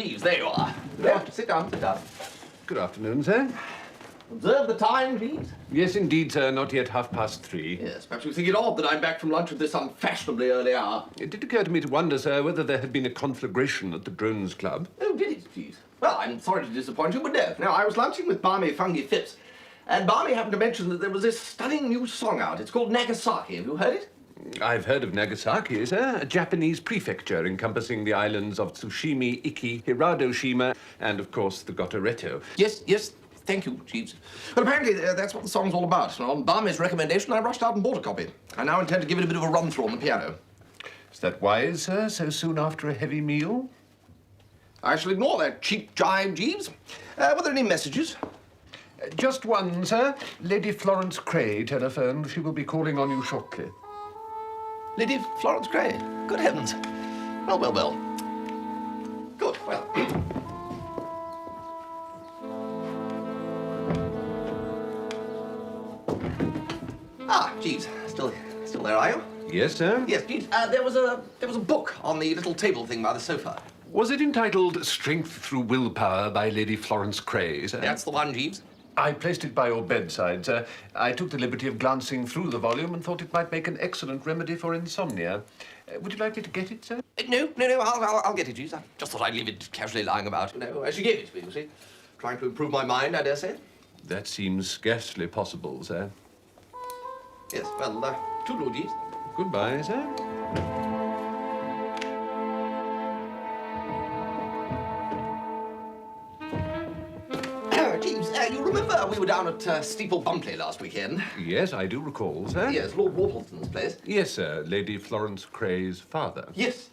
Jeeves, there you are. Yeah, sit down, sit down. Good afternoon, sir. Observe the time, Jeeves? Yes, indeed, sir. Not yet 3:30. Yes, perhaps you think it odd that I'm back from lunch at this unfashionably early hour. It did occur to me to wonder, sir, whether there had been a conflagration at the Drones Club. Oh, did it, Jeeves? Well, I'm sorry to disappoint you, but no. Now, I was lunching with Barmy Fungi Phipps, and Barmy happened to mention that there was this stunning new song out. It's called Nagasaki. Have you heard it? I've heard of Nagasaki, sir, a Japanese prefecture encompassing the islands of Tsushima, Iki, Hiradoshima, and, of course, the Gotoretto. Yes, yes. Thank you, Jeeves. But apparently that's what the song's all about. And on Barmy's recommendation, I rushed out and bought a copy. I now intend to give it a bit of a run-through on the piano. Is that wise, sir, so soon after a heavy meal? I shall ignore that cheap jibe, Jeeves. Were there any messages? Just one, sir. Lady Florence Craye telephoned. She will be calling on you shortly. Lady Florence Craye? Good heavens. Well, well, well. Good, well. Jeeves, still there, are you? Yes, sir? Yes, Jeeves. There was a book on the little table thing by the sofa. Was it entitled Strength Through Willpower by Lady Florence Craye, sir? That's the one, Jeeves. I placed it by your bedside, sir. I took the liberty of glancing through the volume and thought it might make an excellent remedy for insomnia. Would you like me to get it, sir? No, I'll get it, Jeeves. I just thought I'd leave it casually lying about. As you gave it to me, you see. Trying to improve my mind, I dare say. That seems scarcely possible, sir. Yes, well, toodle-oo, Jeeves. Goodbye, sir. Jeeves, you remember we were down at Steeple Bumpleigh last weekend? Yes, I do recall, sir. Yes, Lord Worpleston's place. Yes, sir. Lady Florence Craye's father. Yes,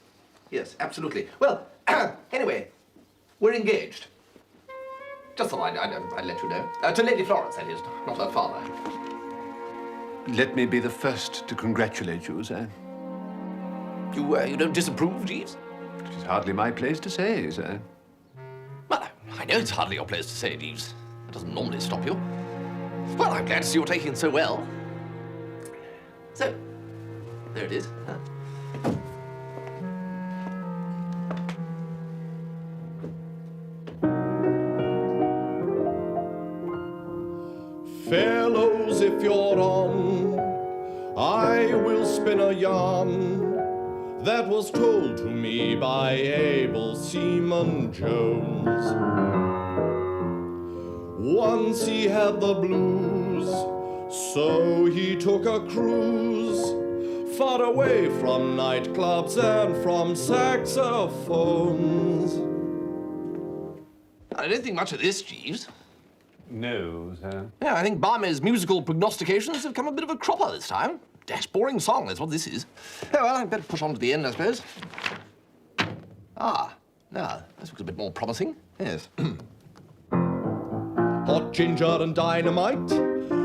absolutely. Well, anyway, we're engaged. Just thought I'd let you know. To Lady Florence, that is, not her father. Let me be the first to congratulate you, sir. You don't disapprove, Jeeves? It is hardly my place to say, sir. Well, I know it's hardly your place to say, Jeeves. That doesn't normally stop you. Well, I'm glad to see you're taking it so well. So, there it is. Huh? Fellows, if you're on, I will spin a yarn that was told to me by Abel Seaman Jones. Once he had the blues, so he took a cruise far away from nightclubs and from saxophones. I don't think much of this, Jeeves. No, sir. Yeah, I think Barmy's musical prognostications have come a bit of a cropper this time. Dash boring song, that's what this is. Oh, well, I'd better push on to the end, I suppose. Now, this looks a bit more promising. Yes. Hot ginger and dynamite,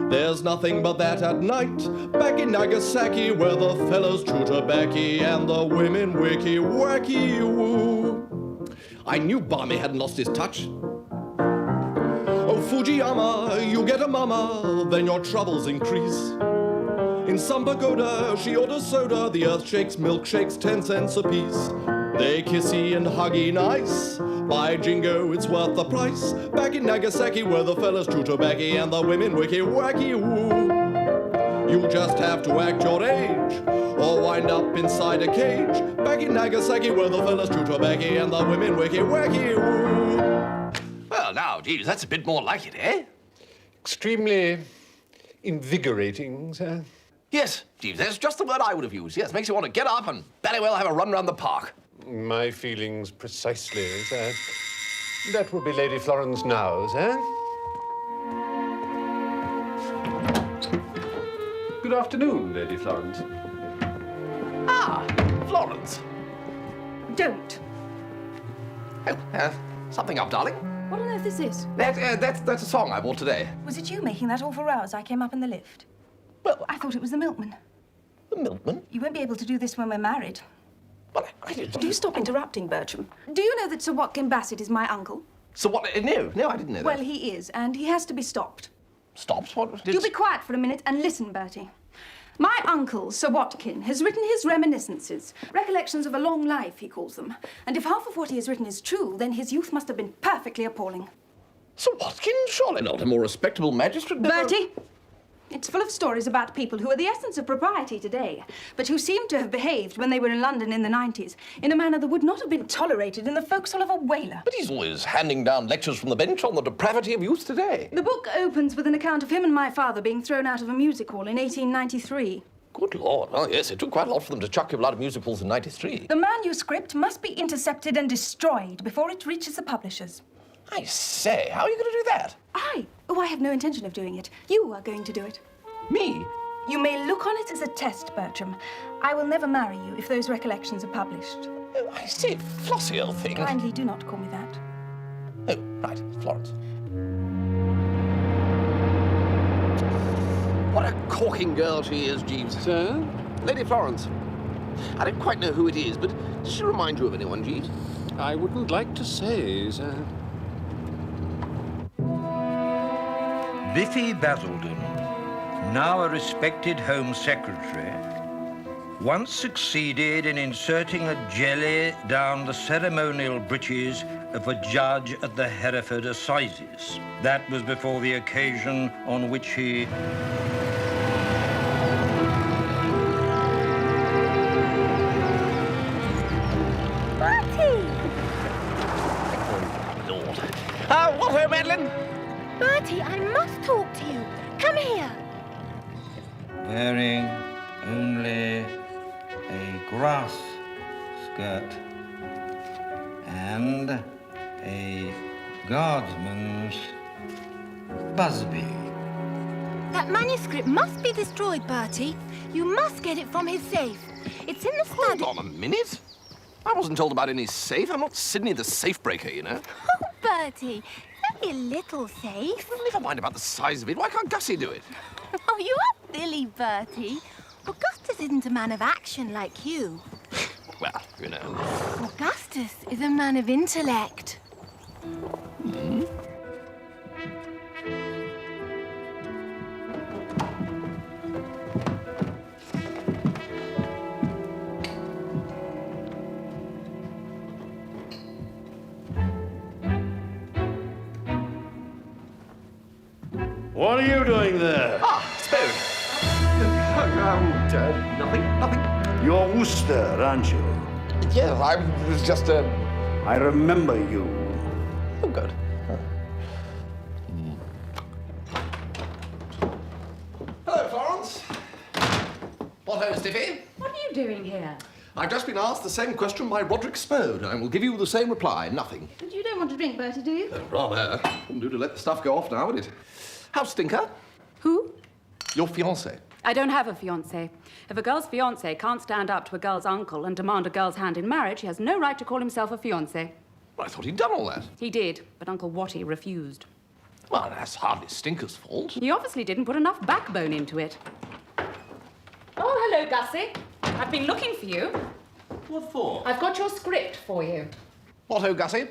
there's nothing but that at night. Back in Nagasaki, where the fellows chew tobacco and the women wicky wacky woo. I knew Barmy hadn't lost his touch. Oh, Fujiyama, you get a mama, then your troubles increase. In some pagoda, she orders soda, the earth shakes, milkshakes, 10 cents apiece. They kissy and huggy nice, by jingo, it's worth the price. Back in Nagasaki, where the fellas chew tobacco and the women wicky wacky woo. You just have to act your age, or wind up inside a cage. Back in Nagasaki, where the fellas chew tobacco and the women wicky wacky woo. Well, now, Jeeves, that's a bit more like it, eh? Extremely invigorating, sir. Yes, Jeeves, that's just the word I would have used. Yes, makes you want to get up and very well have a run round the park. My feelings precisely, sir. That will be Lady Florence now, sir. Good afternoon, Lady Florence. Florence. Don't. Oh, something up, darling. What on earth is this? That's a song I bought today. Was it you making that awful row as I came up in the lift? Well, I thought it was the milkman. the milkman? You won't be able to do this when we're married. But I didn't... Do stop interrupting, Bertram. Do you know that Sir Watkyn Bassett is my uncle? So what? No, I didn't know that. Well, he is, and he has to be stopped. Stopped? What? You be quiet for a minute and listen, Bertie. My uncle, Sir Watkyn, has written his reminiscences. Recollections of a long life, he calls them. And if half of what he has written is true, then his youth must have been perfectly appalling. Sir Watkyn, surely not a more respectable magistrate. Bertie! It's full of stories about people who are the essence of propriety today, but who seem to have behaved when they were in London in the 90s in a manner that would not have been tolerated in the forecastle of a whaler. But he's always handing down lectures from the bench on the depravity of youth today. The book opens with an account of him and my father being thrown out of a music hall in 1893. Good Lord. Well, yes, it took quite a lot for them to chuck you out of music halls in 93. The manuscript must be intercepted and destroyed before it reaches the publishers. I say, how are you going to do that? I have no intention of doing it. You are going to do it. Me? You may look on it as a test, Bertram. I will never marry you if those recollections are published. Oh, I see. Flossy old thing. Kindly do not call me that. Oh, right, Florence. What a corking girl she is, Jeeves. Sir? Lady Florence. I don't quite know who it is, but does she remind you of anyone, Jeeves? I wouldn't like to say, sir. Biffy Basildon, now a respected Home Secretary, once succeeded in inserting a jelly down the ceremonial breeches of a judge at the Hereford Assizes. That was before the occasion on which he... Bertie! Oh, Lord. What ho, Madeline? Bertie, I must talk to you. Come here. wearing only a grass skirt and a guardsman's busby. That manuscript must be destroyed, Bertie. You must get it from his safe. It's in the study. Hold on a minute. I wasn't told about any safe. I'm not Sydney the safe breaker, you know. Oh, Bertie, only a little safe. Well, never mind about the size of it. Why can't Gussie do it? Oh, you are silly, Bertie. Augustus isn't a man of action like you. Well, you know. Augustus is a man of intellect. What are you doing there? Ah, Spode. Nothing. You're Wooster, aren't you? Yes, I was just, I remember you. Oh, good. Hello, Florence. What ho, Stiffy? What are you doing here? I've just been asked the same question by Roderick Spode. I will give you the same reply. Nothing. But you don't want to drink, Bertie, do you? Rather. Wouldn't do to let the stuff go off now, would it? How's Stinker? Who? Your fiancé. I don't have a fiancé. If a girl's fiancé can't stand up to a girl's uncle and demand a girl's hand in marriage, he has no right to call himself a fiancé. Well, I thought he'd done all that. He did, but Uncle Watty refused. Well, that's hardly Stinker's fault. He obviously didn't put enough backbone into it. Oh, hello, Gussie. I've been looking for you. What for? I've got your script for you. What ho, Gussie?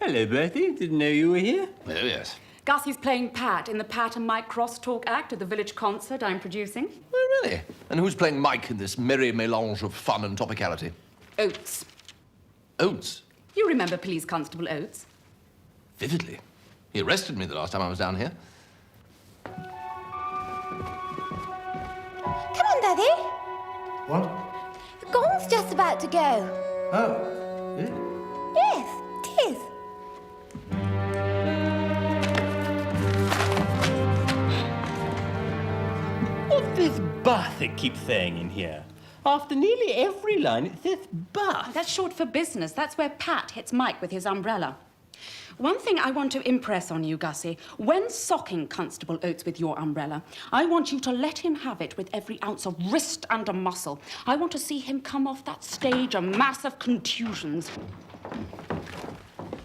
Hello, Bertie. Didn't know you were here. Oh, yes. Gussie's playing Pat in the Pat and Mike crosstalk act at the village concert I'm producing. Oh, really? And who's playing Mike in this merry mélange of fun and topicality? Oates. Oates. You remember Police Constable Oates? Vividly. He arrested me the last time I was down here. Come on, Daddy. What? The gong's just about to go. Oh, yeah. Yes, it is. What's this bath it keeps saying in here? After nearly every line, it says bath. That's short for business. That's where Pat hits Mike with his umbrella. One thing I want to impress on you, Gussie, when socking Constable Oates with your umbrella, I want you to let him have it with every ounce of wrist and a muscle. I want to see him come off that stage a mass of contusions.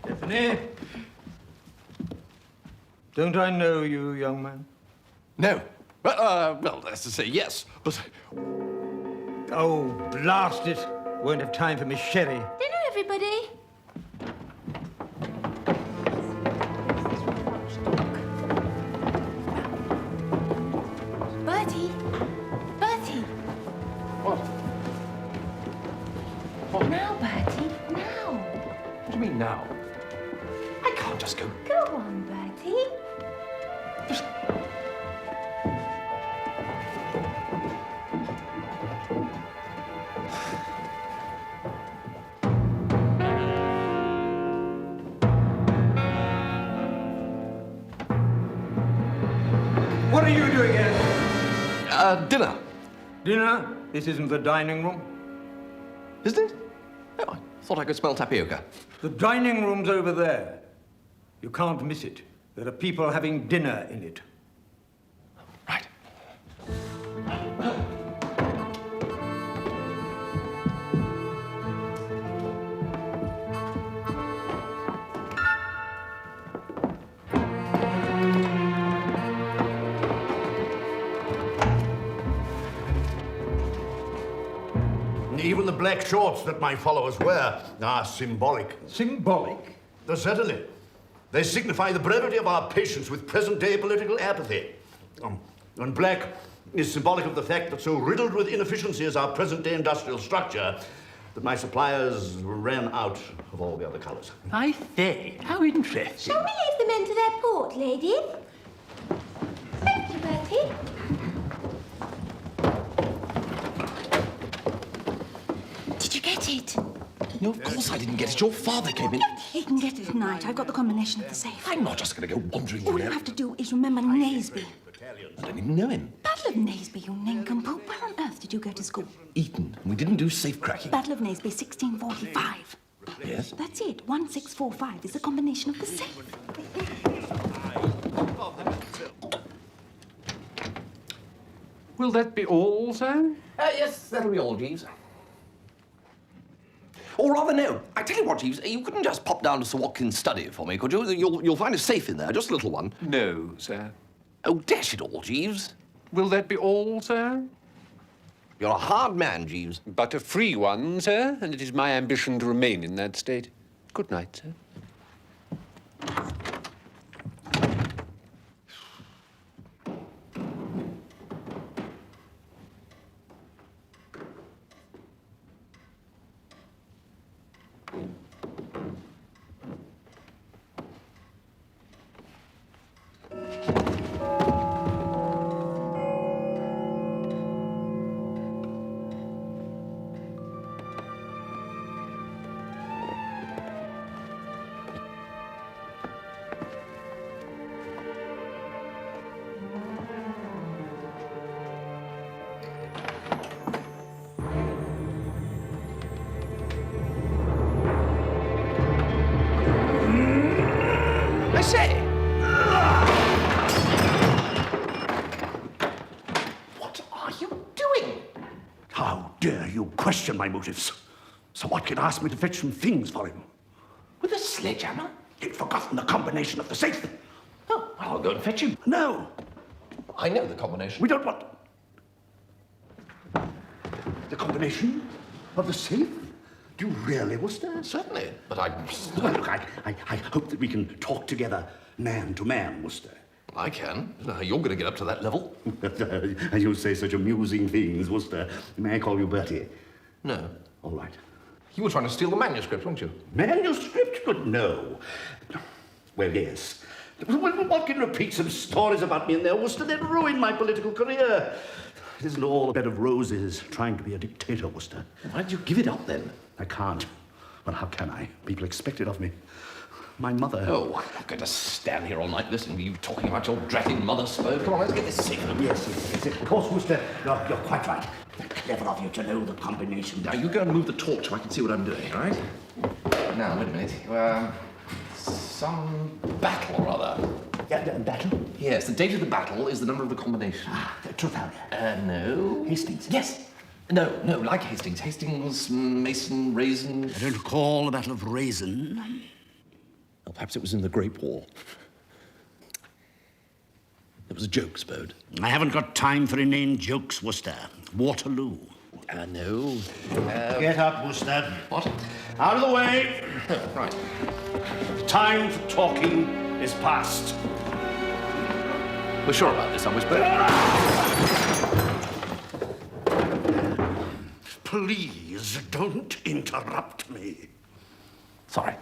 Stephanie? Don't I know you, young man? No. Well, that's to say yes, but... Oh, blast it. Won't have time for Miss Sherry. Dinner, everybody. Bertie. just go. Go on, Bertie. What are you doing here? Dinner. Dinner? This isn't the dining room. Isn't it? Oh, I thought I could smell tapioca. The dining room's over there. You can't miss it. There are people having dinner in it. Right. Even the black shorts that my followers wear are symbolic. Symbolic? Certainly. They signify the brevity of our patience with present-day political apathy. And black is symbolic of the fact that so riddled with inefficiency is our present-day industrial structure that my suppliers ran out of all the other colours. I say, how interesting. Shall we leave the men to their port, lady? Thank you, Bertie. Did you get it? No, of course I didn't get it. Your father came in. He can get it tonight. I've got the combination of the safe. I'm not just going to go wandering All in you there. have to do is remember Naseby. I don't even know him. Battle of Naseby, you nincompoop. Where on earth did you go to school? Eton. We didn't do safe cracking. Battle of Naseby, 1645. Yes? That's it. 1645 is the combination of the safe. Will that be all, sir? Yes, that'll be all, Jeeves. Or rather, no. I tell you what, Jeeves, you couldn't just pop down to Sir Watkyn's study for me, could you? You'll find a safe in there, just a little one. No, sir. Oh, dash it all, Jeeves. Will that be all, sir? You're a hard man, Jeeves. But a free one, sir, and it is my ambition to remain in that state. Good night, sir. I say! What are you doing? How dare you question my motives? Sir Watkyn asked me to fetch some things for him. With a sledgehammer? He'd forgotten the combination of the safe. Oh, I'll go and fetch him. No, I know the combination. we don't want... The combination of the safe? Do you really, Wooster? Certainly, but I... Well, look, I hope that we can talk together man to man, Wooster. I can. I don't know how you're going to get up to that level. And you say such amusing things, Wooster. May I call you Bertie? No. All right. You were trying to steal the manuscript, weren't you? Manuscript? Good, no. Well, yes. When Watkyn repeats some stories about me in there, Wooster, they'd ruin my political career. It isn't all a bed of roses trying to be a dictator, Wooster. Why did you give it up, then? I can't. Well, how can I? People expect it of me. My mother... Oh, I'm not going to stand here all night listening to you talking about your dratting mother, Spode. Come on, let's get this safe. Yes. Of course, Wooster. You're quite right. Clever of you to know the combination. Now, you go and move the torch so I can see what I'm doing, all right? Now, wait a minute. Some battle or other. Yeah, battle? Yes, the date of the battle is the number of the combination. Trafalgar. No. Hastings. Yes. No, like Hastings. Hastings, Mason, Raisin. I don't recall the Battle of Raisin. Well, perhaps it was in the Great War. It was a joke, Spode. I haven't got time for inane jokes, Wooster. Waterloo. No. Get up, Wooster. What? Out of the way. Oh, right. Time for talking is past. We're sure about this, aren't we, Spode? Please don't interrupt me. Sorry.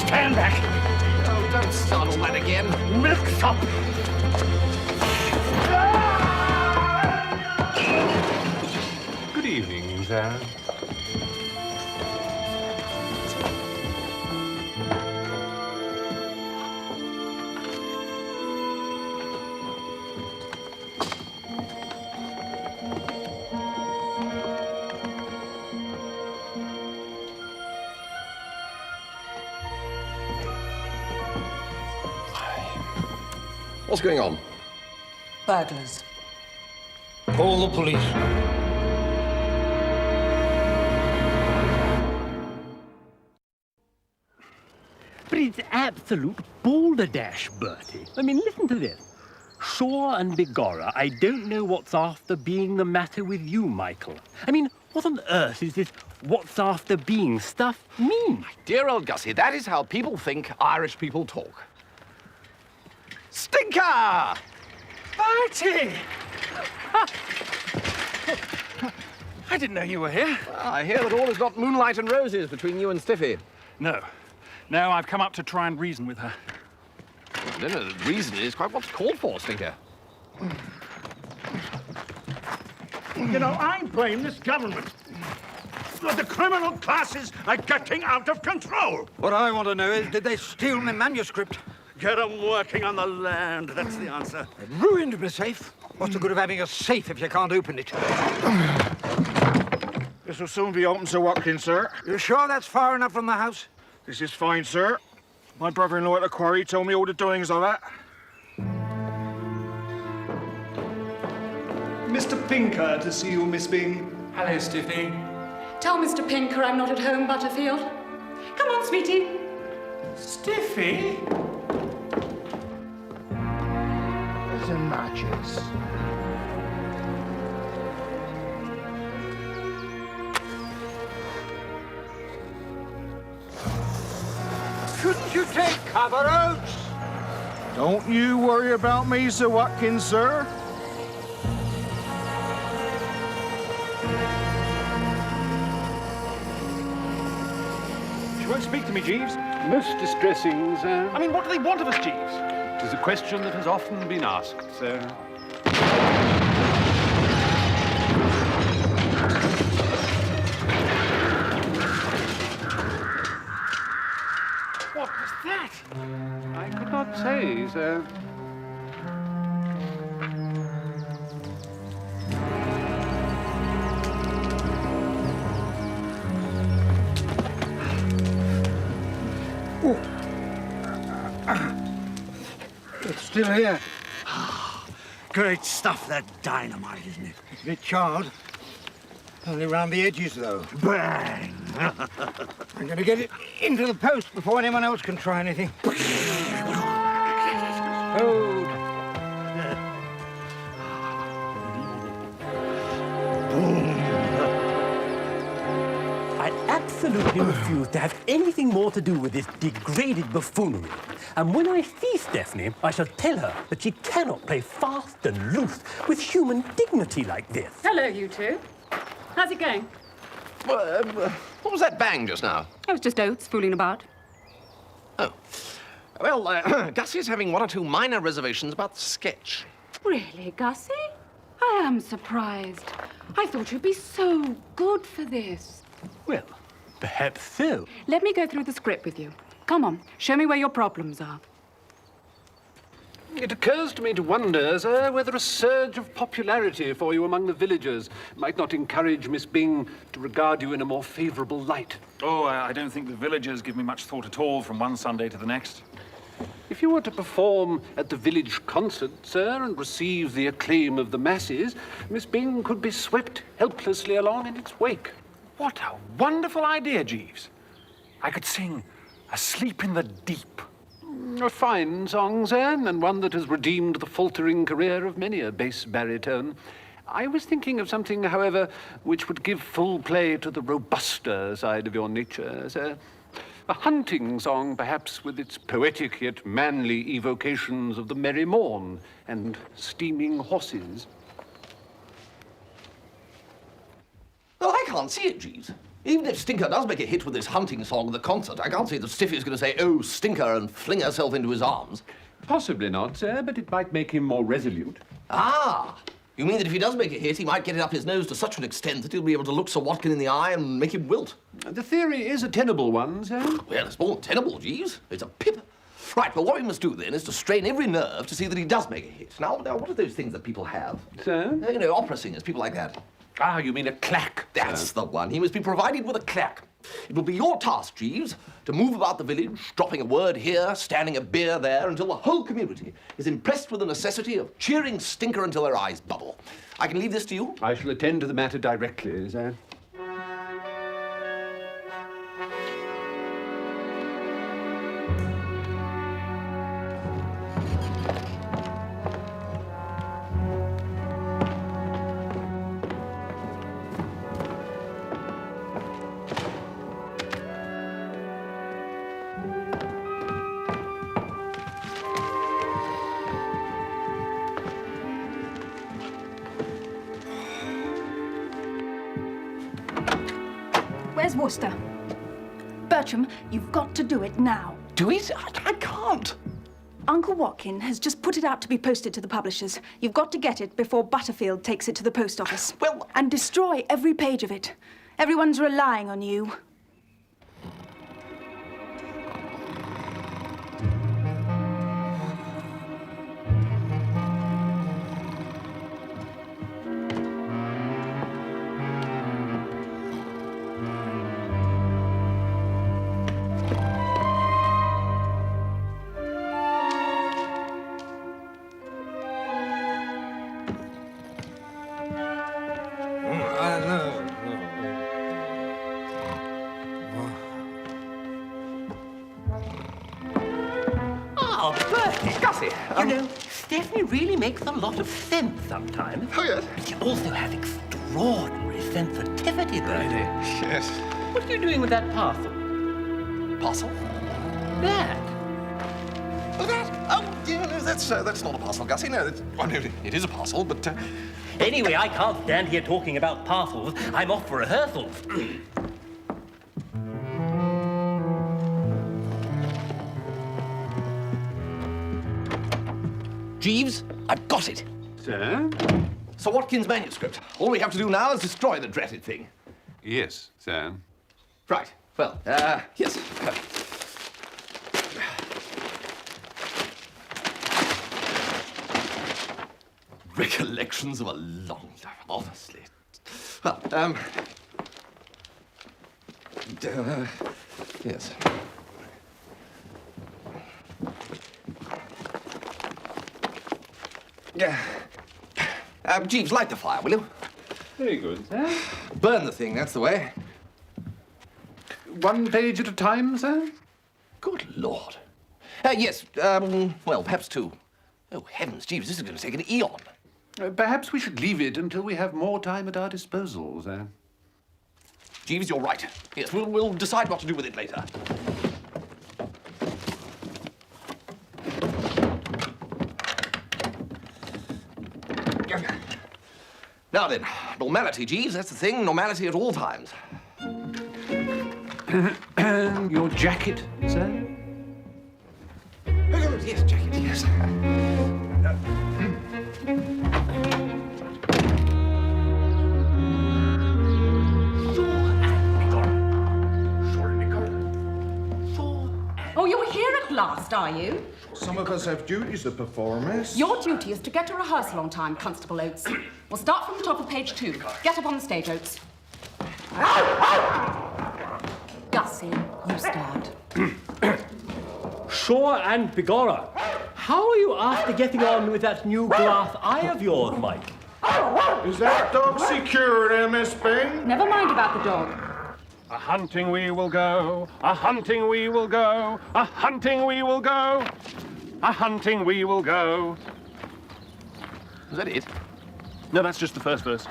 Stand back. Oh, don't start all that again. Milksop. Good evening, sir. What's going on? Burglars. Call the police. But it's absolute balderdash, Bertie. I mean, listen to this. Sure and begorra, I don't know what's after being the matter with you, Michael. I mean, what on earth is this what's after being stuff mean? Dear old Gussie, that is how people think Irish people talk. Stinker! Bertie! I didn't know you were here. Well, I hear that all is not moonlight and roses between you and Stiffy. No. No, I've come up to try and reason with her. I don't know, the reason is quite what's called for, Stinker. You know, I blame this government. The criminal classes are getting out of control. What I want to know is, did they steal my manuscript? Get them working on the land, that's the answer. Ruined my safe. What's the good of having a safe if you can't open it? This will soon be open, Sir Watkyn, sir. You sure that's far enough from the house? This is fine, sir. My brother-in-law at the quarry told me all the doings of it. Mr. Pinker to see you, Miss Byng. Hello, Stiffy. Tell Mr. Pinker I'm not at home, Butterfield. Come on, sweetie. Stiffy? And matches. Shouldn't you take cover, Oates? Don't you worry about me, Sir Watkyn, sir. She won't speak to me, Jeeves. Most distressing, sir. I mean, what do they want of us, Jeeves? It is a question that has often been asked, sir. What was that? I could not say, sir. It's still here. Great stuff, that dynamite, isn't it? It's a bit charred. Only round the edges, though. Bang! I'm going to get it into the post before anyone else can try anything. Hold. I absolutely refuse to have anything more to do with this degraded buffoonery. And when I see Stephanie, I shall tell her that she cannot play fast and loose with human dignity like this. Hello, you two. How's it going? What was that bang just now? I was just Oates fooling about. Oh. Well, Gussie's having one or two minor reservations about the sketch. Really, Gussie? I am surprised. I thought you'd be so good for this. Well, perhaps so. Let me go through the script with you. Come on, show me where your problems are. It occurs to me to wonder, sir, whether a surge of popularity for you among the villagers might not encourage Miss Byng to regard you in a more favourable light. Oh, I don't think the villagers give me much thought at all from one Sunday to the next. If you were to perform at the village concert, sir, and receive the acclaim of the masses, Miss Byng could be swept helplessly along in its wake. What a wonderful idea, Jeeves. I could sing Asleep in the Deep. A fine song, sir, and one that has redeemed the faltering career of many a bass baritone. I was thinking of something, however, which would give full play to the robuster side of your nature, sir. A hunting song, perhaps, with its poetic yet manly evocations of the merry morn and steaming horses. Well, I can't see it, Jeeves. Even if Stinker does make a hit with this hunting song at the concert, I can't see that Stiffy's going to say, "Oh, Stinker," and fling herself into his arms. Possibly not, sir, but it might make him more resolute. Ah! You mean that if he does make a hit, he might get it up his nose to such an extent that he'll be able to look Sir Watkyn in the eye and make him wilt? The theory is a tenable one, sir. Well, it's more than tenable, Jeeves. It's a pip. Right, well, what we must do then is to strain every nerve to see that he does make a hit. Now, what are those things that people have? Sir? You know, opera singers, people like that. Ah, you mean a clack? That's the one. He must be provided with a clack. It will be your task, Jeeves, to move about the village, dropping a word here, standing a beer there, until the whole community is impressed with the necessity of cheering Stinker until their eyes bubble. I can leave this to you? I shall attend to the matter directly, sir. Where's Wooster? Bertram, you've got to do it now. Do it? I can't. Uncle Watkyn has just put it out to be posted to the publishers. You've got to get it before Butterfield takes it to the post office. Well... And destroy every page of it. Everyone's relying on you. Oh, Bertie! Gussie! You know, Stephanie really makes a lot of sense sometimes. Oh, yes? She also has extraordinary sensitivity, Bertie. Yes. What are you doing with that parcel? Parcel? That? Oh, that? Oh, yeah, no, that's not a parcel, Gussie. No, well, no, it is a parcel, but... Anyway, I can't stand here talking about parcels. I'm off for rehearsals. Jeeves, I've got it. Sir? Sir Watkyn's manuscript. All we have to do now is destroy the dratted thing. Yes, sir. Right. Well, yes. Recollections of a long life, honestly. Well, yes. Jeeves, light the fire, will you? Very good, sir. Burn the thing, that's the way. 1 page at a time, sir? Good Lord. Yes, well, perhaps 2. Oh, heavens, Jeeves, this is going to take an eon. Perhaps we should leave it until we have more time at our disposal, sir. Jeeves, you're right. Yes, we'll decide what to do with it later. Now then, normality, Jeeves, that's the thing. Normality at all times. Your jacket, sir? Oh, yes, jacket, yes. Oh, you're here at last, are you? Some of us have duties to perform, miss. Your duty is to get to rehearsal on time, Constable Oates. We'll start from the top of page 2. Get up on the stage, Oates. Gussie, you start. Shaw and Bigorra, how are you after getting on with that new glass eye of yours, Mike? Is that dog secure, Miss Byng? Never mind about the dog. A-hunting we will go, a-hunting we will go, a-hunting we will go, a-hunting we will go. Is that it? No, that's just the first verse.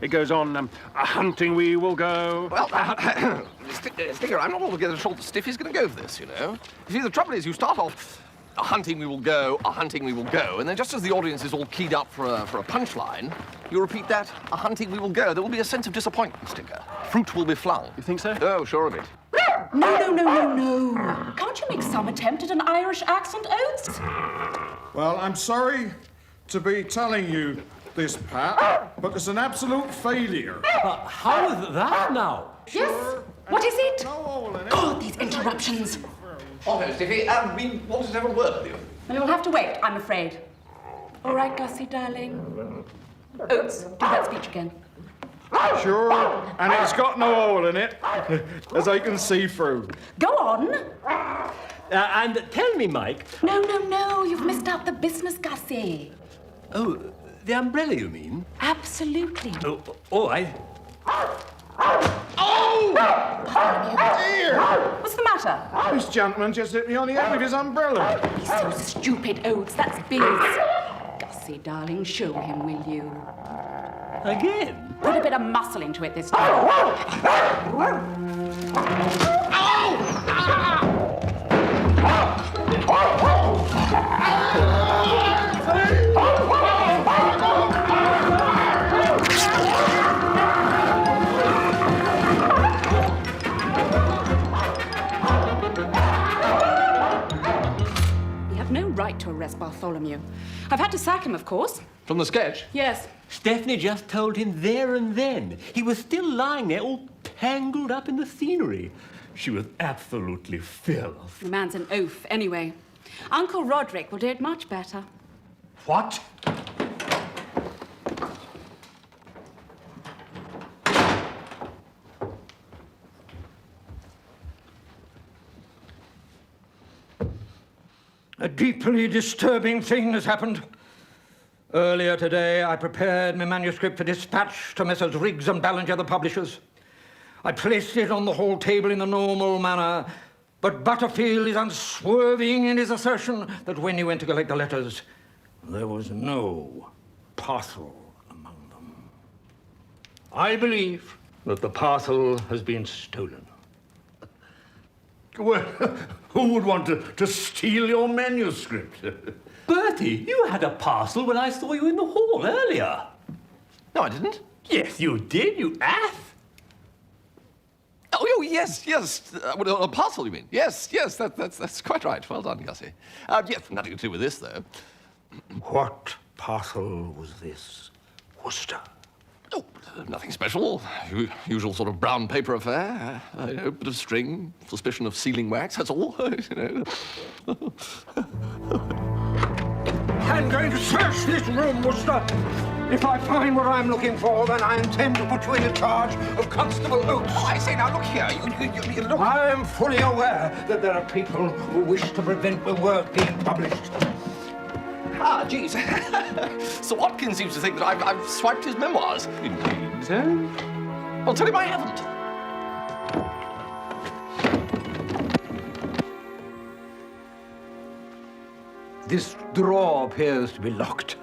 It goes on, a-hunting we will go. Well, Sticker, I'm not altogether sure that Stiffy's going to go for this, you know. You see, the trouble is you start off a hunting we will go, a hunting we will go. And then just as the audience is all keyed up for a punchline, you repeat that, a hunting we will go. There will be a sense of disappointment, Stinker. Fruit will be flung. You think so? Oh, sure of it. No, no, no, no, no. Can't you make some attempt at an Irish accent, Oates? Well, I'm sorry to be telling you this, Pat, but it's an absolute failure. How is that now? Yes. What is it? No hole in it. God, these interruptions. Oh, no, Stiffy, we wanted to have a word with you. Well, you'll have to wait, I'm afraid. All right, Gussie, darling. Oates, do that speech again. Sure, and it's got no hole in it, as I can see through. Go on. And tell me, Mike. No, no, no, you've missed out the business, Gussie. Oh, the umbrella, you mean? Absolutely. Oh, all right. Oh! Dear! What's the matter? This gentleman just hit me on the head with his umbrella. He's so stupid, Oates. That's Biz. Gussie, darling, show him, will you? Again? Put a bit of muscle into it this time. You have no right to arrest Bartholomew. I've had to sack him, of course. From the sketch? Yes. Stephanie just told him there and then. He was still lying there, all tangled up in the scenery. She was absolutely fearless. The man's an oaf, anyway. Uncle Roderick will do it much better. What? A deeply disturbing thing has happened. Earlier today, I prepared my manuscript for dispatch to Messrs. Riggs and Ballinger, the publishers. I placed it on the hall table in the normal manner, but Butterfield is unswerving in his assertion that when he went to collect the letters, there was no parcel among them. I believe that the parcel has been stolen. Well, who would want to steal your manuscript? Bertie, you had a parcel when I saw you in the hall earlier. No, I didn't. Yes, you did, you ass. Oh, yes, yes. A parcel, you mean? Yes, that's quite right. Well done, Gussie. Yes, nothing to do with this, though. What parcel was this, Wooster? Oh, nothing special. Usual sort of brown paper affair. A bit of string, suspicion of sealing wax, that's all. I'm going to search this room, Wooster. If I find what I'm looking for, then I intend to put you in charge of Constable Oates. Oh, I say, now look here. You look. I am fully aware that there are people who wish to prevent the work being published. Ah, Jeeves. Sir Watkyn seems to think that I've swiped his memoirs. Indeed, sir. Well, tell him I haven't. This drawer appears to be locked.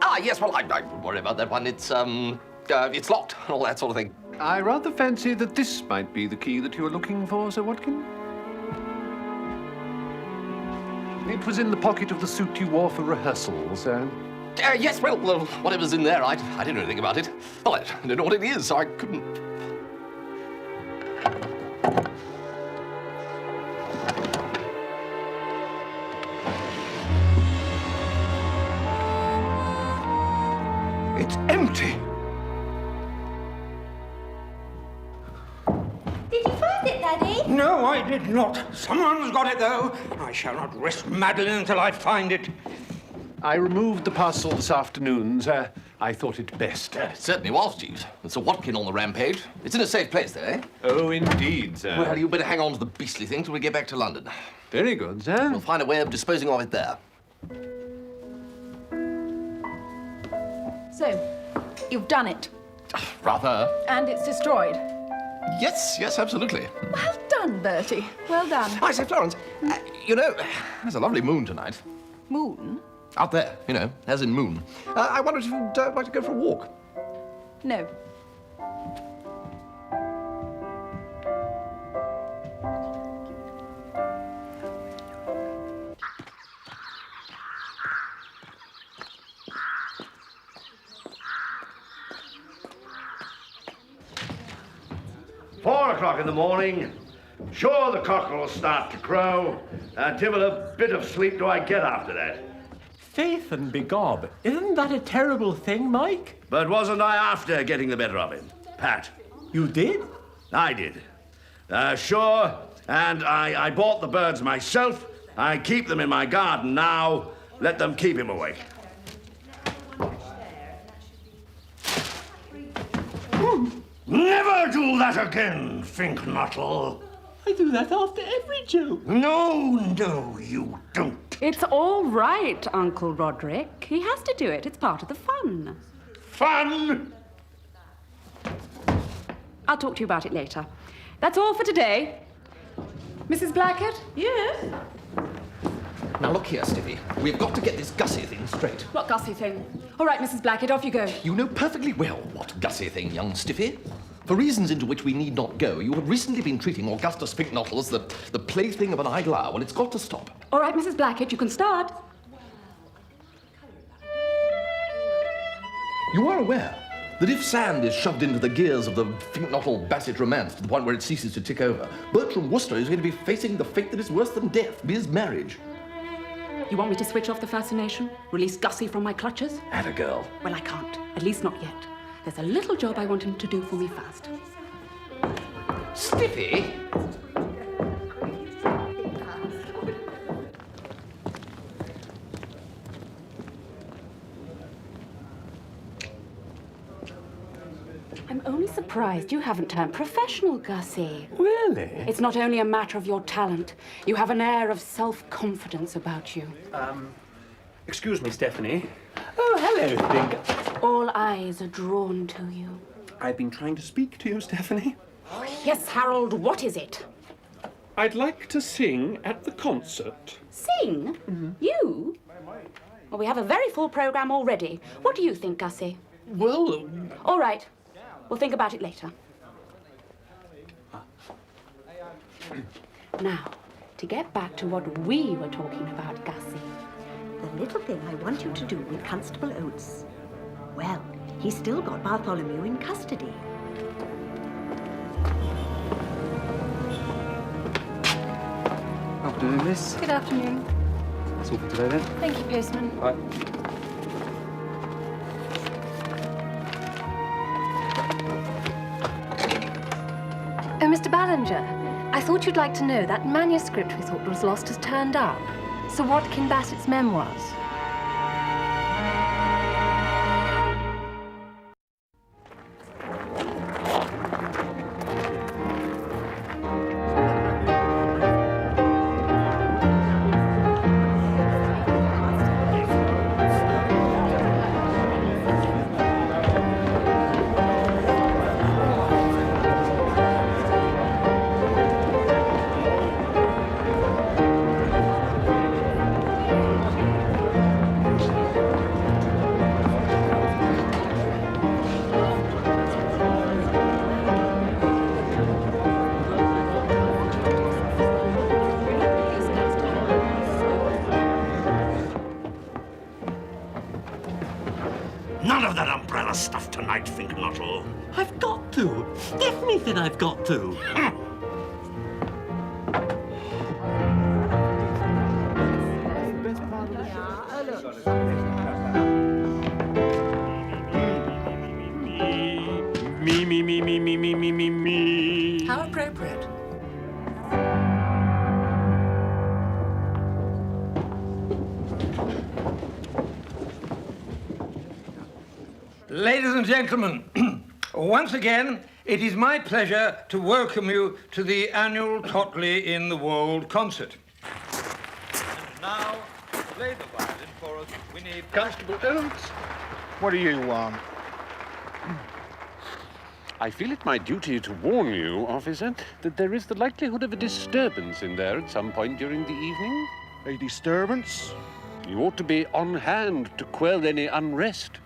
Ah, yes, well, I wouldn't worry about that one. It's locked and all that sort of thing. I rather fancy that this might be the key that you were looking for, Sir Watkyn. It was in the pocket of the suit you wore for rehearsal, sir. Yes, well, whatever's in there, I didn't know anything about it. Well, I don't know what it is, so I couldn't. It's empty. Did you find it, Daddy? No, I did not. Someone's got it, though. I shall not rest Madeline until I find it. I removed the parcel this afternoon, sir. I thought it best. It certainly was, Jeeves. It's a Watkyn on the rampage. It's in a safe place, though, eh? Oh, indeed, sir. Well, you better hang on to the beastly thing till we get back to London. Very good, sir. We'll find a way of disposing of it there. So, you've done it. Rather. And it's destroyed. Yes, absolutely. Well done, Bertie. Well done. I say, Florence, you know, there's a lovely moon tonight. Moon? Out there, you know, as in moon. I wondered if you'd like to go for a walk. No. 4 o'clock in the morning. Sure, the cockerel will start to crow. Divil a bit of sleep do I get after that. Faith and begob, isn't that a terrible thing, Mike? But wasn't I after getting the better of him, Pat? You did? I did. Sure, and I bought the birds myself. I keep them in my garden now. Let them keep him awake. Never do that again, Fink-Nottle. I do that after every joke. No, you don't. It's all right, Uncle Roderick. He has to do it. It's part of the fun. Fun? I'll talk to you about it later. That's all for today. Mrs. Blackett? Yes? Now look here, Stiffy. We've got to get this Gussie thing straight. What Gussie thing? All right, Mrs. Blackett, off you go. You know perfectly well what Gussie thing, young Stiffy. For reasons into which we need not go, you have recently been treating Augustus Fink-Nottle as the plaything of an idle hour. Well, it's got to stop. All right, Mrs. Blackett, you can start. You are aware that if sand is shoved into the gears of the Fink-Nottle-Bassett romance to the point where it ceases to tick over, Bertram Wooster is going to be facing the fate that is worse than death, his marriage. You want me to switch off the fascination? Release Gussie from my clutches? Atta girl. Well, I can't. At least not yet. There's a little job I want him to do for me first. Stiffy? I'm only surprised you haven't turned professional, Gussie. Really? It's not only a matter of your talent. You have an air of self-confidence about you. Excuse me, Stephanie. Oh, hello, Byng. All eyes are drawn to you. I've been trying to speak to you, Stephanie. Yes, Harold, what is it? I'd like to sing at the concert. Sing? You? Well, we have a very full program already. What do you think, Gussie? Well... All right. We'll think about it later. Now, to get back to what we were talking about, Gussie. The little thing I want you to do with Constable Oates. Well, he's still got Bartholomew in custody. Afternoon, miss. Good afternoon. That's all for today, then. Thank you, postman. Bye. Oh, Mr. Ballinger, I thought you'd like to know that manuscript we thought was lost has turned up. Sir Watkyn Bassett's Memoirs. None of that umbrella stuff tonight, Fink-Nottle. I've got to. Stephanie said I've got to. Me. How appropriate. Ladies and gentlemen, once again, it is my pleasure to welcome you to the annual Totleigh in the Wold concert. And now, play the violin for us, Winnie Constable Oates, what do you want? I feel it my duty to warn you, officer, that there is the likelihood of a disturbance in there at some point during the evening. A disturbance? You ought to be on hand to quell any unrest.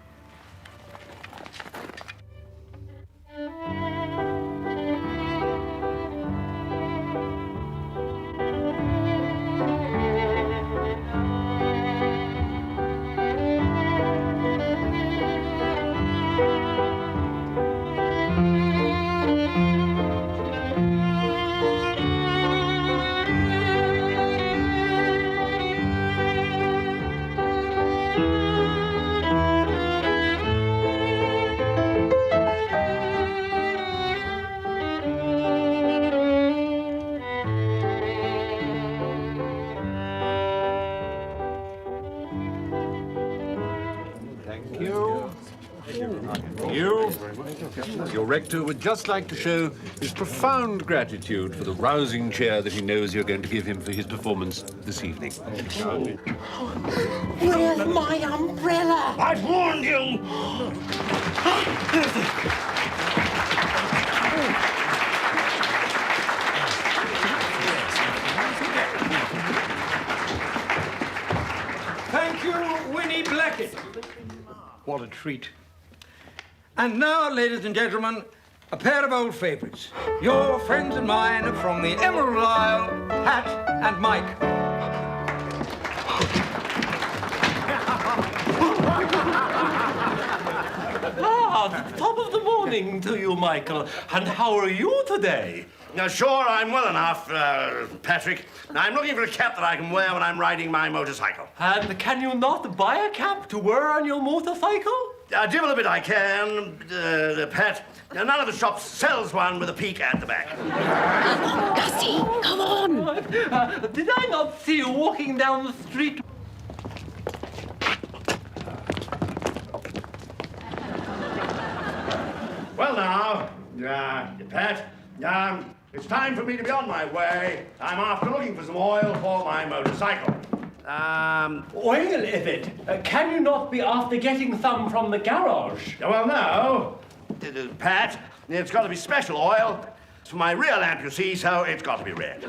Your rector would just like to show his profound gratitude for the rousing cheer that he knows you're going to give him for his performance this evening. Where's my umbrella? I warned you! Thank you, Winnie Blackett. What a treat. And now, ladies and gentlemen, a pair of old favourites. Your friends and mine from the Emerald Isle, Pat and Mike. Top of the morning to you, Michael. And how are you today? Sure, I'm well enough, Patrick. I'm looking for a cap that I can wear when I'm riding my motorcycle. And can you not buy a cap to wear on your motorcycle? Divil a bit I can, Pat. None of the shops sells one with a peak at the back. Gussie, come on! Did I not see you walking down the street? Well now, Pat, it's time for me to be on my way. I'm after looking for some oil for my motorcycle. Wait a bit. Can you not be after getting some from the garage? Well, no. Pat, it's got to be special oil. It's for my rear lamp, you see, so it's got to be red.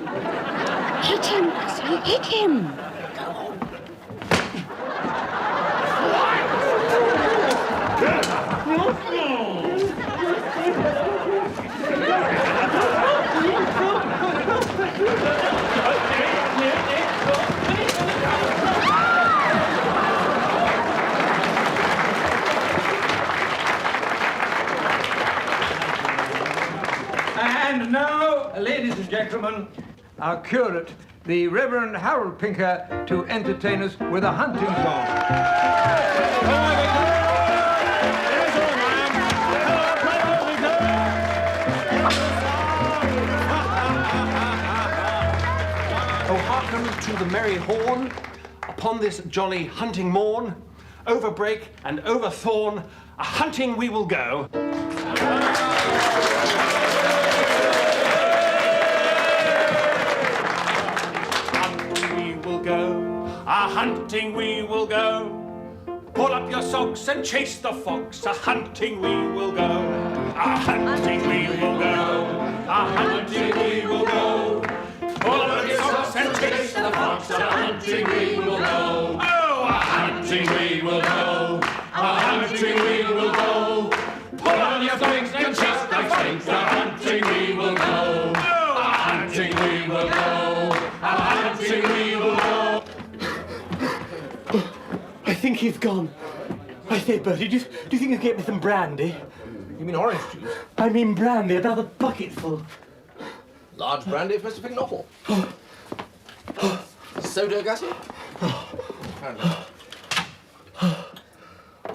Hit him, Gussie, hit him. And now, ladies and gentlemen, our curate, the Reverend Harold Pinker, to entertain us with a hunting song. Oh, hearken to the merry horn, upon this jolly hunting morn, over brake and over thorn, a hunting we will go. A-hunting we will go. Pull up your socks and chase the fox. A-hunting we will go. A-hunting we will go. A-hunting we will go. Pull up your socks and chase the fox. A-hunting we will go. Oh, a-hunting we will go. A-hunting we will go. Pull up your socks and chase the fox. A-hunting we will go. Oh, a-hunting we will go. A-hunting we will go. I think he's gone. I say, Bertie, do you think you can get me some brandy? You mean orange juice? I mean brandy, another bucketful. Large brandy for Mr. Fink-Nottle. Soda, Gussie?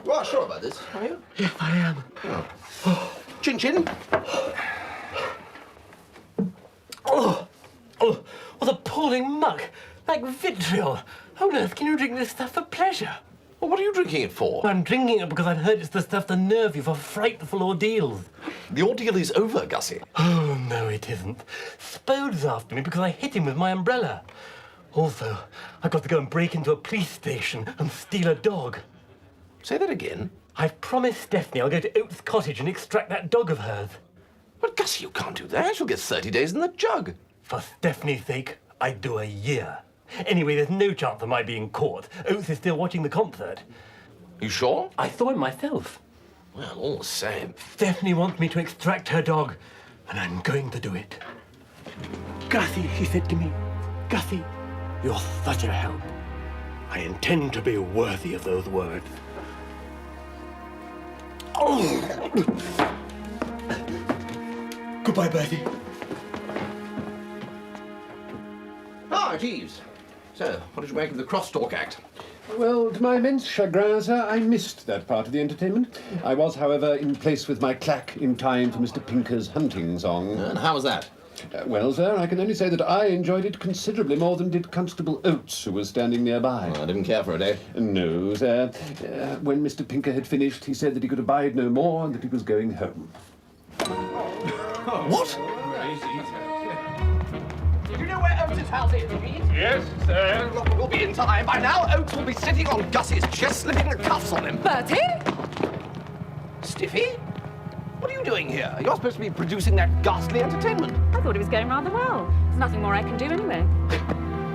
You are sure about this, are you? Yes, I am. Chin-chin? Oh, what appalling muck! Like vitriol. How on earth can you drink this stuff for pleasure? Well, what are you drinking it for? I'm drinking it because I've heard it's the stuff to nerve you for frightful ordeals. The ordeal is over, Gussie. Oh, no, it isn't. Spode's after me because I hit him with my umbrella. Also, I've got to go and break into a police station and steal a dog. Say that again. I've promised Stephanie I'll go to Oates Cottage and extract that dog of hers. But, Gussie, you can't do that. She'll get 30 days in the jug. For Stephanie's sake, I'd do a year. Anyway, there's no chance of my being caught. Oates is still watching the concert. You sure? I saw him myself. Well, all the same. Stephanie wants me to extract her dog, and I'm going to do it. Gussie, she said to me, Gussie, you're such a help. I intend to be worthy of those words. Oh! Goodbye, Bertie. Ah, Jeeves. So, what did you make of the crosstalk act? Well, to my immense chagrin, sir, I missed that part of the entertainment. I was, however, in place with my clack in time for Mr. Pinker's hunting song. And how was that? Well, sir, I can only say that I enjoyed it considerably more than did Constable Oates, who was standing nearby. I didn't care for it, eh? No, sir. When Mr. Pinker had finished, he said that he could abide no more and that he was going home. What? Do you know where Oates' house is, Jeeves? Yes, sir. We'll be in time. By now, Oates will be sitting on Gussie's chest, slipping the cuffs on him. Bertie? Stiffy? What are you doing here? You're supposed to be producing that ghastly entertainment. I thought it was going rather well. There's nothing more I can do anyway.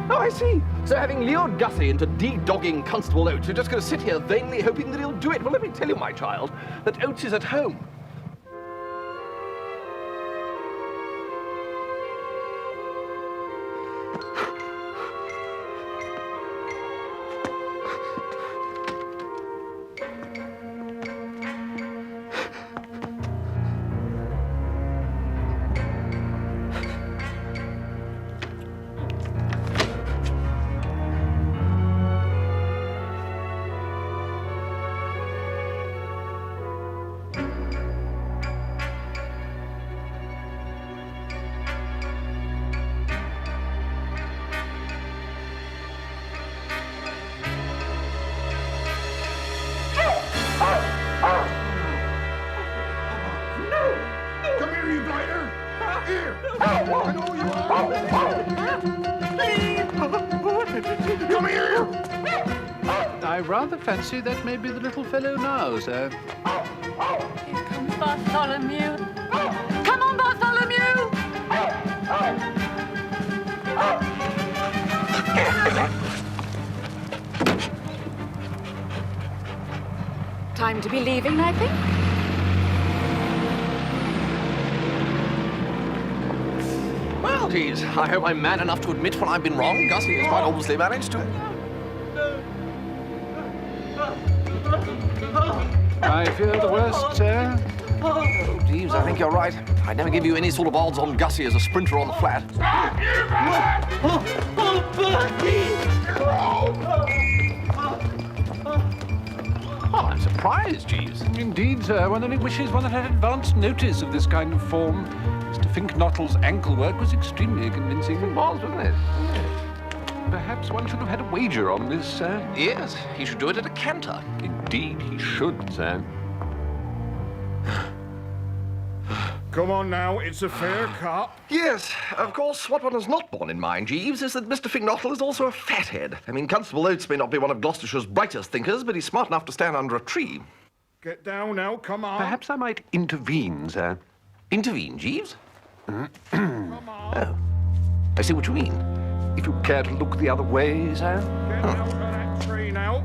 Oh, I see. So having lured Gussie into de-dogging Constable Oates, you're just going to sit here vainly hoping that he'll do it. Well, let me tell you, my child, that Oates is at home. I rather fancy that may be the little fellow now, sir. Here comes Bartholomew. Come on, Bartholomew! Time to be leaving, I think. Well, geez, I hope I'm man enough to admit when I've been wrong. Gussie has quite obviously managed to. I fear the worst, sir. Oh, Jeeves, I think you're right. I'd never give you any sort of odds on Gussie as a sprinter on the flat. Oh, I'm surprised, Jeeves. Indeed, sir. One only wishes one had advance notice of this kind of form. Mr. Fink-Nottle's ankle work was extremely convincing. It was, wasn't it? Perhaps one should have had a wager on this, sir. Yes, he should do it at a canter. Indeed, he should, sir. Come on now, it's a fair cop. Yes, of course, what one has not borne in mind, Jeeves, is that Mr. Fink-Nottle is also a fathead. I mean, Constable Oates may not be one of Gloucestershire's brightest thinkers, but he's smart enough to stand under a tree. Get down now, come on. Perhaps I might intervene, sir. Intervene, Jeeves? Oh, I see what you mean. If you care to look the other way, sir. Get out of that tree now.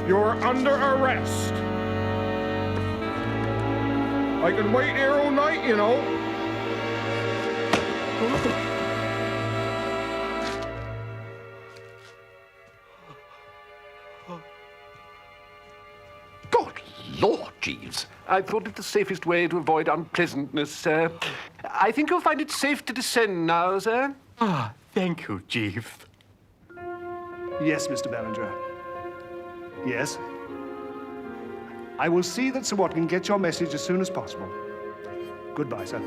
You're under arrest. I can wait here all night, you know. Good Lord, Jeeves. I thought it the safest way to avoid unpleasantness, sir. I think you'll find it safe to descend now, sir. Ah, thank you, Jeeves. Yes, Mr. Ballinger. Yes. I will see that Sir Watkyn gets your message as soon as possible. Goodbye, sir.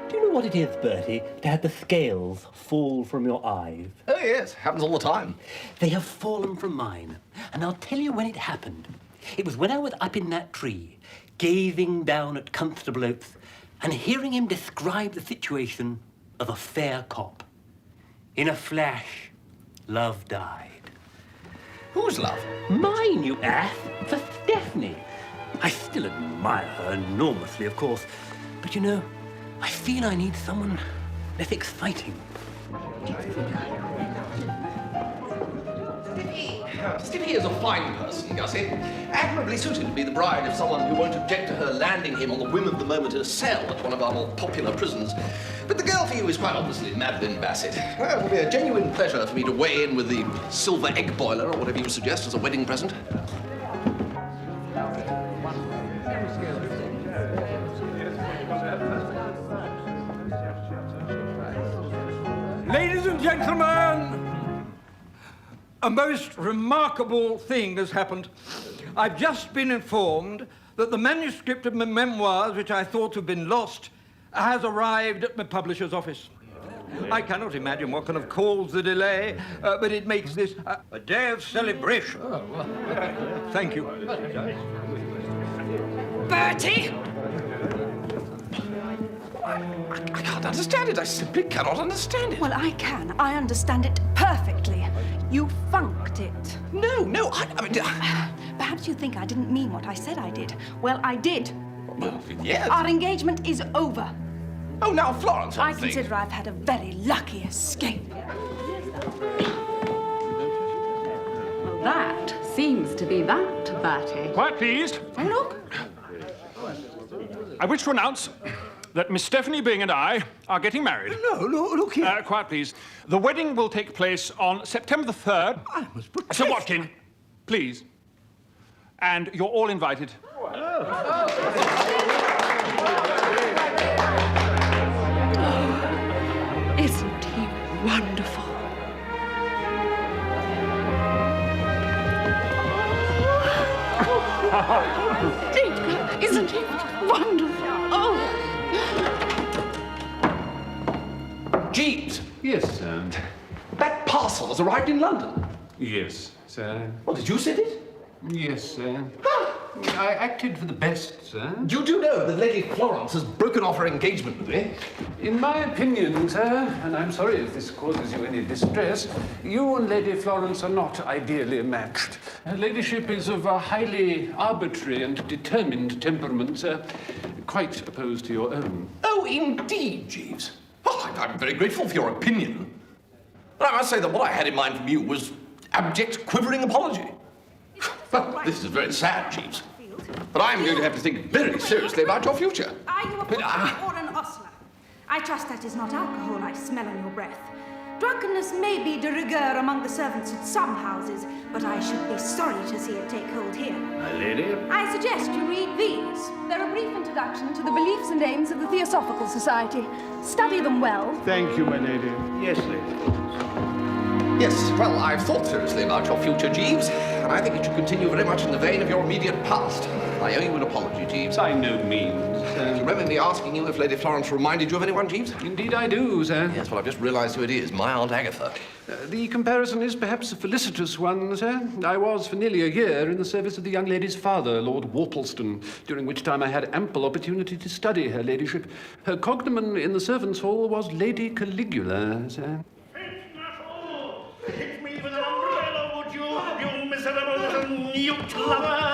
Do you know what it is, Bertie, to have the scales fall from your eyes? Oh, yes, happens all the time. They have fallen from mine, and I'll tell you when it happened. It was when I was up in that tree, gazing down at Constable Oates and hearing him describe the situation of a fair cop. In a flash, love died. Whose love? Mine, you ass, for Stephanie. I still admire her enormously, of course, but you know, I feel I need someone less exciting. Stiffy is a fine person, Gussie. Admirably suited to be the bride of someone who won't object to her landing him on the whim of the moment in a cell at one of our more popular prisons. But the girl for you is quite obviously Madeline Bassett. Well, it will be a genuine pleasure for me to weigh in with the silver egg boiler, or whatever you suggest, as a wedding present. Ladies and gentlemen, a most remarkable thing has happened. I've just been informed that the manuscript of my memoirs, which I thought had been lost, has arrived at my publisher's office. I cannot imagine what can have caused the delay, but it makes this a day of celebration. Thank you. Bertie! I can't understand it. I simply cannot understand it. Well, I can. I understand it perfectly. You funked it. No, I mean... Perhaps you think I didn't mean what I said I did. Well, I did. Well, yes. Our engagement is over. Oh, now, Florence, I consider I've had a very lucky escape. Well, that seems to be that, Bertie. Quiet, please. Oh, look. I wish to announce that Miss Stephanie Byng and I are getting married. No, look here. Quiet, please. The wedding will take place on September the 3rd. I must protest. Sir Watkyn, please. And you're all invited. Isn't he wonderful? Isn't he wonderful? Oh! Jeeves! Yes, sir. That parcel has arrived in London. Yes, sir. Well, did you send it? Yes, sir. I acted for the best, sir. You do know that Lady Florence has broken off her engagement with me? In my opinion, sir, and I'm sorry if this causes you any distress, you and Lady Florence are not ideally matched. Her ladyship is of a highly arbitrary and determined temperament, sir, quite opposed to your own. Oh, indeed, Jeeves. Well, I'm very grateful for your opinion. But I must say that what I had in mind from you was abject, quivering apology. Well, this is very sad, Jeeves. But I'm going to have to think very seriously about your future. Are you a poisoner or an ostler? I trust that is not alcohol I smell on your breath. Drunkenness may be de rigueur among the servants at some houses, but I should be sorry to see it take hold here. My lady? I suggest you read these. They're a brief introduction to the beliefs and aims of the Theosophical Society. Study them well. Thank you, my lady. Yes, lady. Yes, well, I've thought seriously about your future, Jeeves, and I think it should continue very much in the vein of your immediate past. I owe you an apology, Jeeves. By no means. Do you remember me asking you if Lady Florence reminded you of anyone, Jeeves? Indeed I do, sir. Yes, well, I've just realised who it is, my Aunt Agatha. The comparison is perhaps a felicitous one, sir. I was for nearly a year in the service of the young lady's father, Lord Worpleston, during which time I had ample opportunity to study her ladyship. Her cognomen in the servants' hall was Lady Caligula, sir. Hit me with an umbrella, would you, you miserable little newt lover?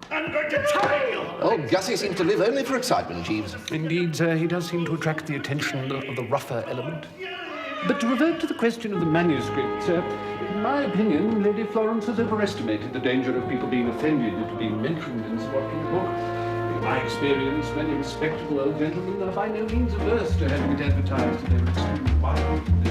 I'm going to tie you. Oh, Gussie seems to live only for excitement, Jeeves. Indeed, sir, he does seem to attract the attention of the rougher element. But to revert to the question of the manuscript, sir, in my opinion, Lady Florence has overestimated the danger of people being offended at being mentioned in Sir Watkyn's book. In my experience, many respectable old gentlemen are by no means averse to having it advertised in their extreme wild